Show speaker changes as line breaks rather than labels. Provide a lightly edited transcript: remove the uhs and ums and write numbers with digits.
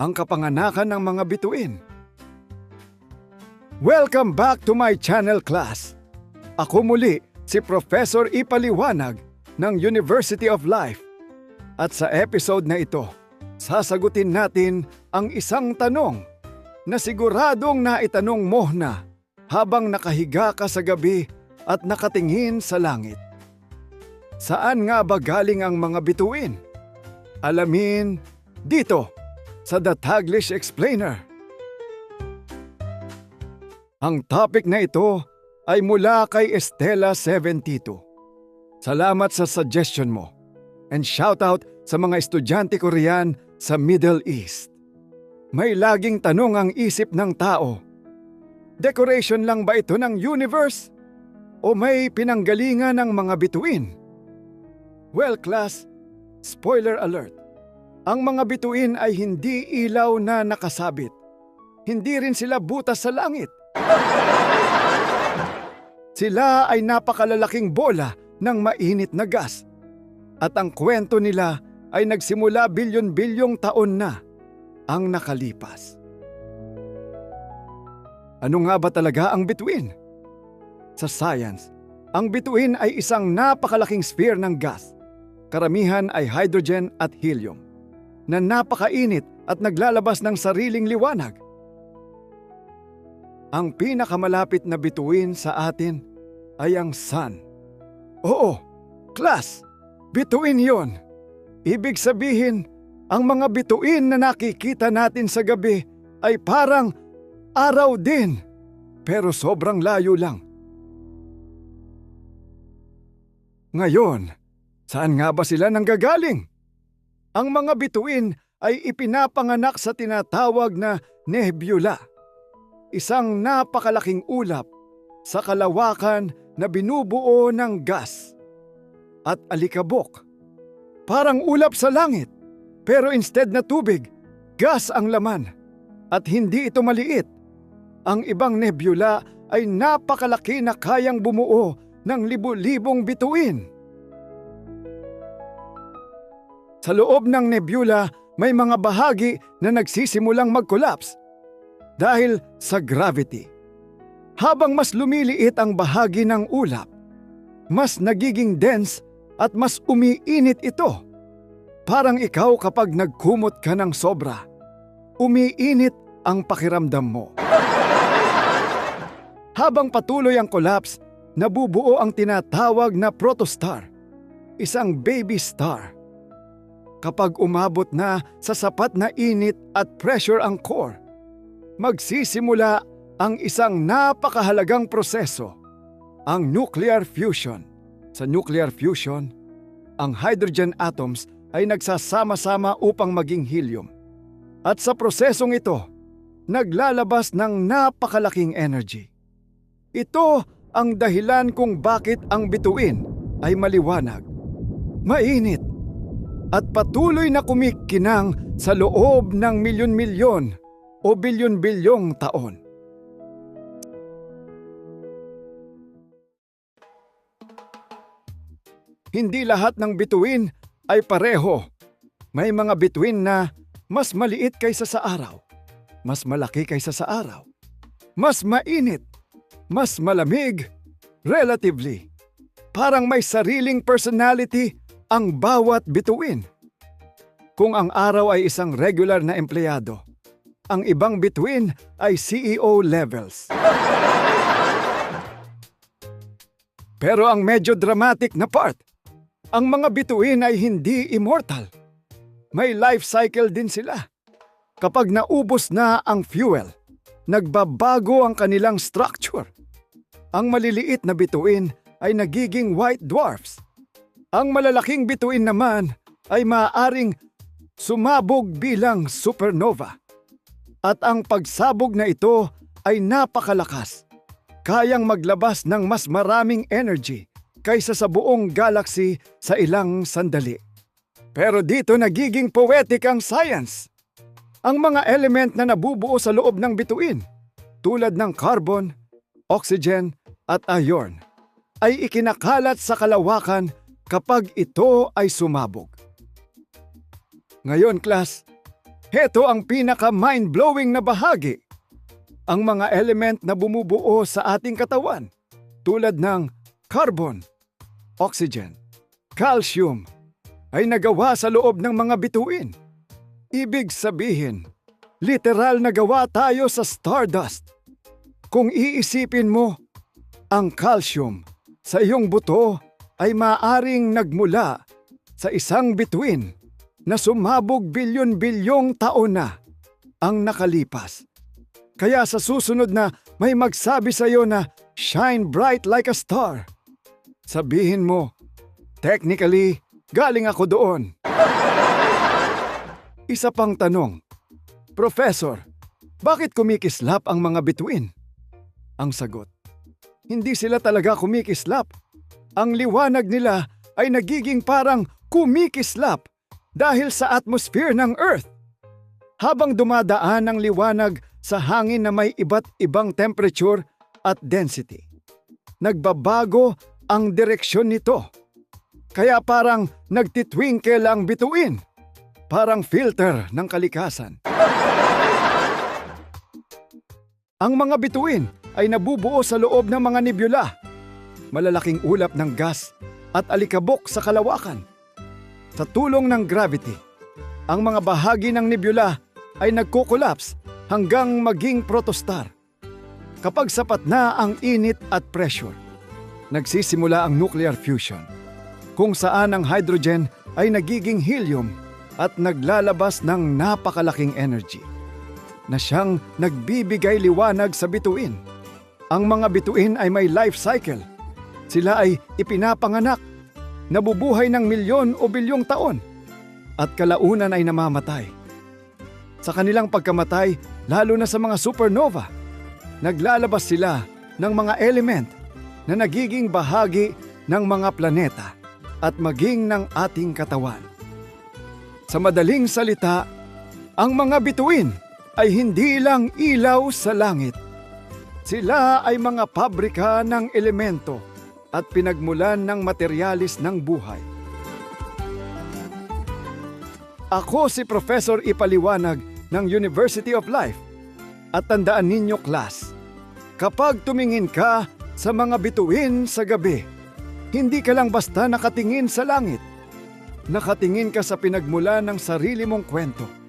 ang kapanganakan ng mga bituin. Welcome back to my channel, class. Ako muli si Professor Ipaliwanag ng University of Life. At sa episode na ito, sasagutin natin ang isang tanong na siguradong naitanong mo na habang nakahiga ka sa gabi at nakatingin sa langit. Saan nga ba galing ang mga bituin? Alamin dito sa The Taglish Explainer. Ang topic na ito ay mula kay Estela72. Salamat sa suggestion mo. And shoutout sa mga estudyante ko riyan sa Middle East. May laging tanong ang isip ng tao. Decoration lang ba ito ng universe? O may pinanggalingan ng mga bituin? Well, class, spoiler alert. Ang mga bituin ay hindi ilaw na nakasabit. Hindi rin sila butas sa langit. Sila ay napakalalaking bola ng mainit na gas. At ang kwento nila ay nagsimula bilyon-bilyong taon na ang nakalipas. Ano nga ba talaga ang bituin? Sa science, ang bituin ay isang napakalaking sphere ng gas. Karamihan ay hydrogen at helium, na napakainit at naglalabas ng sariling liwanag. Ang pinakamalapit na bituin sa atin ay ang sun. Oo, class, bituin yon. Ibig sabihin, ang mga bituin na nakikita natin sa gabi ay parang araw din, pero sobrang layo lang. Ngayon, saan nga ba sila nanggagaling? Ang mga bituin ay ipinapanganak sa tinatawag na nebula. Isang napakalaking ulap sa kalawakan na binubuo ng gas at alikabok. Parang ulap sa langit, pero instead na tubig, gas ang laman. At hindi ito maliit. Ang ibang nebula ay napakalaki na kayang bumuo ng libu-libong bituin. Sa loob ng nebula, may mga bahagi na nagsisimulang mag-collapse dahil sa gravity. Habang mas lumiliit ang bahagi ng ulap, mas nagiging dense at mas umiinit ito. Parang ikaw kapag nagkumot ka ng sobra, umiinit ang pakiramdam mo. Habang patuloy ang collapse, nabubuo ang tinatawag na protostar, isang baby star. Kapag umabot na sa sapat na init at pressure ang core, magsisimula ang isang napakahalagang proseso, ang nuclear fusion. Sa nuclear fusion, ang hydrogen atoms ay nagsasama-sama upang maging helium. At sa prosesong ito, naglalabas ng napakalaking energy. Ito ang dahilan kung bakit ang bituin ay maliwanag, mainit, at patuloy na kumikinang sa loob ng milyon-milyon o bilyon-bilyong taon. Hindi lahat ng bituin ay pareho. May mga bituin na mas maliit kaysa sa araw, mas malaki kaysa sa araw, mas mainit, mas malamig, relatively. Parang may sariling personality ang bawat bituin. Kung ang araw ay isang regular na empleyado, ang ibang bituin ay CEO levels. Pero ang medyo dramatic na part, ang mga bituin ay hindi immortal. May life cycle din sila. Kapag naubos na ang fuel, nagbabago ang kanilang structure. Ang maliliit na bituin ay nagiging white dwarfs. Ang malalaking bituin naman ay maaaring sumabog bilang supernova. At ang pagsabog na ito ay napakalakas. Kayang maglabas ng mas maraming energy kaysa sa buong galaxy sa ilang sandali. Pero dito nagiging poetic ang science. Ang mga element na nabubuo sa loob ng bituin, tulad ng carbon, oxygen at iron, ay ikinakalat sa kalawakan kapag ito ay sumabog. Ngayon, class, Heto ang pinaka-mind-blowing na bahagi. Ang mga element na bumubuo sa ating katawan tulad ng carbon, oxygen, calcium ay nagawa sa loob ng mga bituin. Ibig sabihin, literal na gawa tayo sa stardust. Kung iisipin mo, ang calcium sa iyong buto ay maaring nagmula sa isang bituin na sumabog bilyon-bilyong taon na ang nakalipas. Kaya sa susunod na may magsabi sa iyo na shine bright like a star, sabihin mo, technically, galing ako doon. Isa pang tanong, Professor, bakit kumikislap ang mga bituin? Ang sagot, hindi sila talaga kumikislap. Ang liwanag nila ay nagiging parang kumikislap dahil sa atmosphere ng Earth. Habang dumadaan ang liwanag sa hangin na may iba't ibang temperature at density, nagbabago ang direksyon nito. Kaya parang nagtitwinkle ang bituin, parang filter ng kalikasan. Ang mga bituin ay nabubuo sa loob ng mga nebula, malalaking ulap ng gas at alikabok sa kalawakan. Sa tulong ng gravity, ang mga bahagi ng nebula ay nagko-collapse hanggang maging protostar. Kapag sapat na ang init at pressure, nagsisimula ang nuclear fusion, kung saan ang hydrogen ay nagiging helium at naglalabas ng napakalaking energy na siyang nagbibigay liwanag sa bituin. Ang mga bituin ay may life cycle. Sila ay ipinapanganak, nabubuhay ng milyon o bilyong taon, at kalaunan ay namamatay. Sa kanilang pagkamatay, lalo na sa mga supernova, naglalabas sila ng mga element na nagiging bahagi ng mga planeta at maging ng ating katawan. Sa madaling salita, ang mga bituin ay hindi lang ilaw sa langit. Sila ay mga pabrika ng elemento at pinagmulan ng materyales ng buhay. Ako si Professor Ipaliwanag ng University of Life. At tandaan ninyo, class, kapag tumingin ka sa mga bituin sa gabi, hindi ka lang basta nakatingin sa langit. Nakatingin ka sa pinagmulan ng sarili mong kwento.